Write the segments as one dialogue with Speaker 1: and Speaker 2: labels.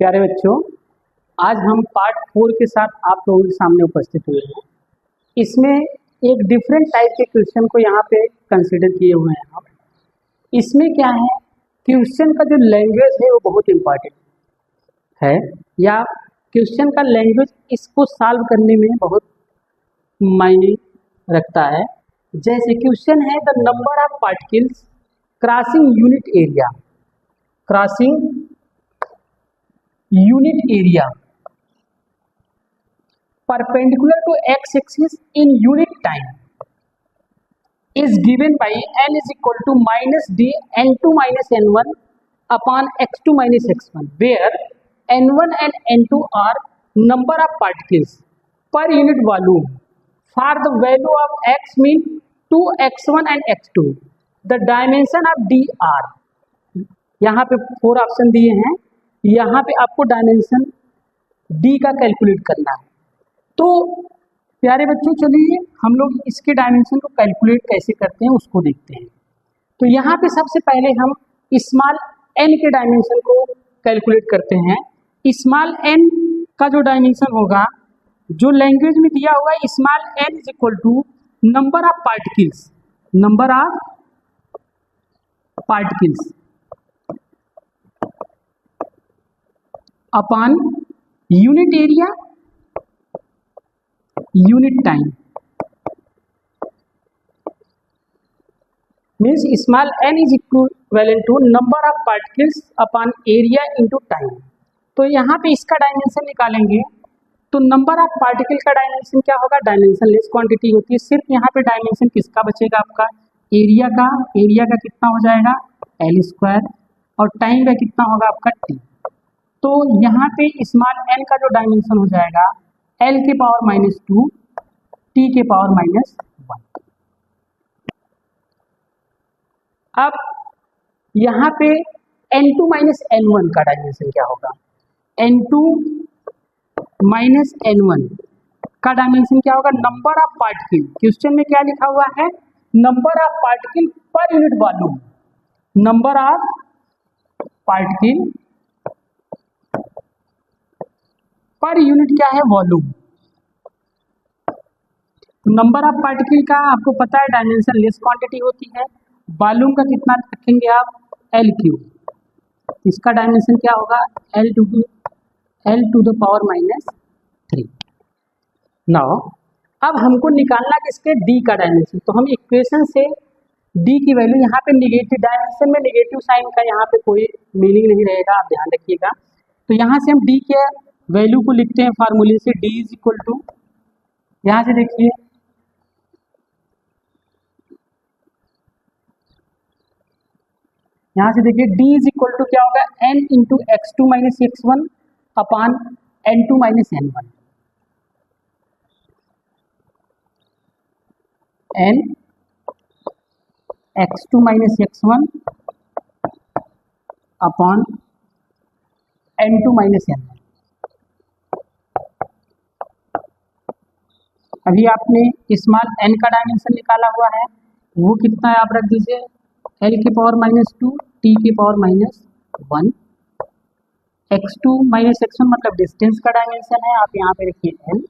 Speaker 1: प्यारे बच्चों, आज हम पार्ट 4 के साथ आप लोगों के सामने उपस्थित हुए हैं। इसमें एक डिफरेंट टाइप के क्वेश्चन को यहाँ पे कंसिडर किए हुए हैं हम। इसमें क्या है, क्वेश्चन का जो लैंग्वेज है वो बहुत इम्पॉर्टेंट है, या क्वेश्चन का लैंग्वेज इसको सॉल्व करने में बहुत मायने रखता है। जैसे क्वेश्चन है the number of particles crossing unit area, crossing unit area perpendicular to x-axis in unit time is given by n is equal to minus d n2 minus n1 upon x2 minus x1, where n1 and n2 are number of particles per unit volume. For the value of x mean 2x1 and x2, the dimension of d are, यहाँ पे 4 option दिए हैं। यहाँ पे आपको dimension D का calculate करना है। तो प्यारे बच्चों, चलिए हम लोग इसके डायमेंशन को कैलकुलेट कैसे करते हैं उसको देखते हैं। तो यहाँ पे सबसे पहले हम स्मॉल एन के डायमेंशन को कैलकुलेट करते हैं। स्मॉल एन का जो डायमेंशन होगा, जो लैंग्वेज में दिया हुआ है, small n is equal to number of particles, number of particles upon unit area unit time, means small n is equivalent to number of particles upon area into time. तो यहाँ पे इसका डायमेंशन निकालेंगे तो नंबर ऑफ पार्टिकल का dimension क्या होगा, dimension less quantity होती है। सिर्फ यहाँ पे डायमेंशन किसका बचेगा, आपका एरिया का। एरिया का कितना हो जाएगा, एल स्क्वायर, और टाइम का कितना होगा आपका टी। तो यहाँ पे स्मॉल एन का जो डायमेंशन हो जाएगा एल के पावर -2 टी के पावर -1। अब यहाँ पे n2 माइनस n1 का डायमेंशन क्या होगा, n2 माइनस n1 का डायमेंशन क्या होगा, नंबर ऑफ पार्टिकल। क्वेश्चन में क्या लिखा हुआ है, number of particle per unit volume, number of particle per unit क्या है, वॉल्यूम। नंबर ऑफ पार्टिकल का आपको पता है डायमेंशन लेस क्वांटिटी होती है। वॉल्यूम का कितना रखेंगे आप, एल क्यूब। इसका डायमेंशन क्या होगा, L to the power -3। Now अब हमको निकालना किसके, डी का डायमेंशन। तो हम इक्वेशन से डी की वैल्यू, यहाँ पे निगेटिव डायमेंशन में निगेटिव साइन का यहाँ पे कोई मीनिंग नहीं रहेगा, आप ध्यान रखिएगा। तो यहाँ से हम डी के वैल्यू को लिखते हैं फार्मूले से, d इज इक्वल टू, यहाँ से देखिए d इज इक्वल टू क्या होगा, n into x2 minus x1 upon n2 minus n1, n x2 minus x1 upon n2 minus n1। अभी आपने स्मॉल एन का डायमेंशन निकाला हुआ है, वो कितना है आप रख दीजिए, एल के पावर -2 टी के पावर -1, x2 माइनस x1 मतलब डिस्टेंस का डायमेंशन है, आप यहाँ पे रखिए एल।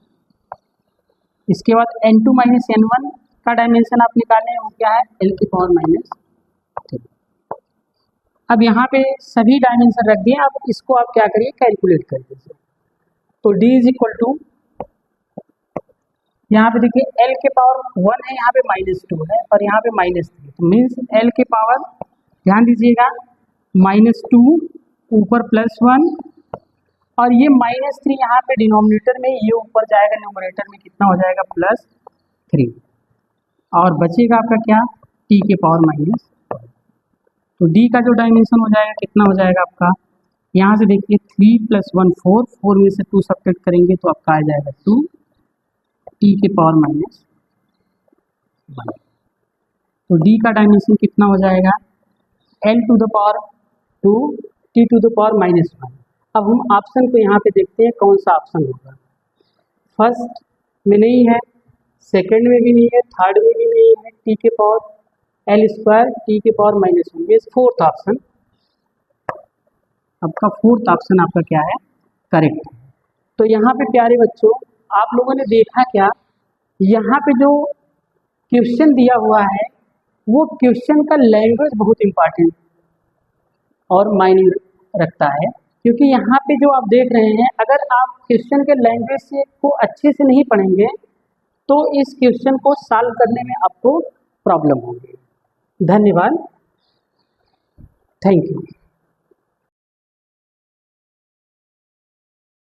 Speaker 1: इसके बाद n2 माइनस n1 का डायमेंशन आप निकालें, वो क्या है, एल के पावर -3। अब यहाँ पे सभी डायमेंशन रख दिए, आप इसको आप क्या करिए, कैलकुलेट कर दीजिए। तो d इज इक्वल टू, यहाँ पे देखिए l के पावर 1 है, यहाँ पे -2 है, और यहाँ पे -3, तो मीन्स l के पावर, ध्यान दीजिएगा, -2 ऊपर +1, और ये -3 यहाँ पे डिनोमिनेटर में, ये ऊपर जाएगा न्यूमरेटर में, कितना हो जाएगा, +3, और बचेगा आपका क्या, t के पावर -1। तो d का जो डायमेंशन हो जाएगा कितना हो जाएगा आपका, यहाँ से देखिए 3 + 1 4, 4 में से 2 सब्ट्रैक्ट करेंगे तो आपका आ जाएगा 2 टी के पावर -1। तो डी का डायमेंशन कितना हो जाएगा, L to the power 2 T to the power -1। अब हम ऑप्शन को यहाँ पे देखते हैं कौन सा ऑप्शन होगा। फर्स्ट में नहीं है, सेकंड में भी नहीं है, थर्ड में भी नहीं है, टी के पावर एल स्क्वायर टी के पावर -1, ये फोर्थ ऑप्शन। आपका फोर्थ ऑप्शन आपका क्या है, करेक्ट। तो यहाँ पे प्यारे बच्चों आप लोगों ने देखा क्या, यहाँ पे जो क्वेश्चन दिया हुआ है वो क्वेश्चन का लैंग्वेज बहुत इम्पॉर्टेंट और मायने रखता है, क्योंकि यहाँ पे जो आप देख रहे हैं अगर आप क्वेश्चन के लैंग्वेज से को अच्छे से नहीं पढ़ेंगे तो इस क्वेश्चन को सॉल्व करने में आपको प्रॉब्लम होगी। धन्यवाद, थैंक यू।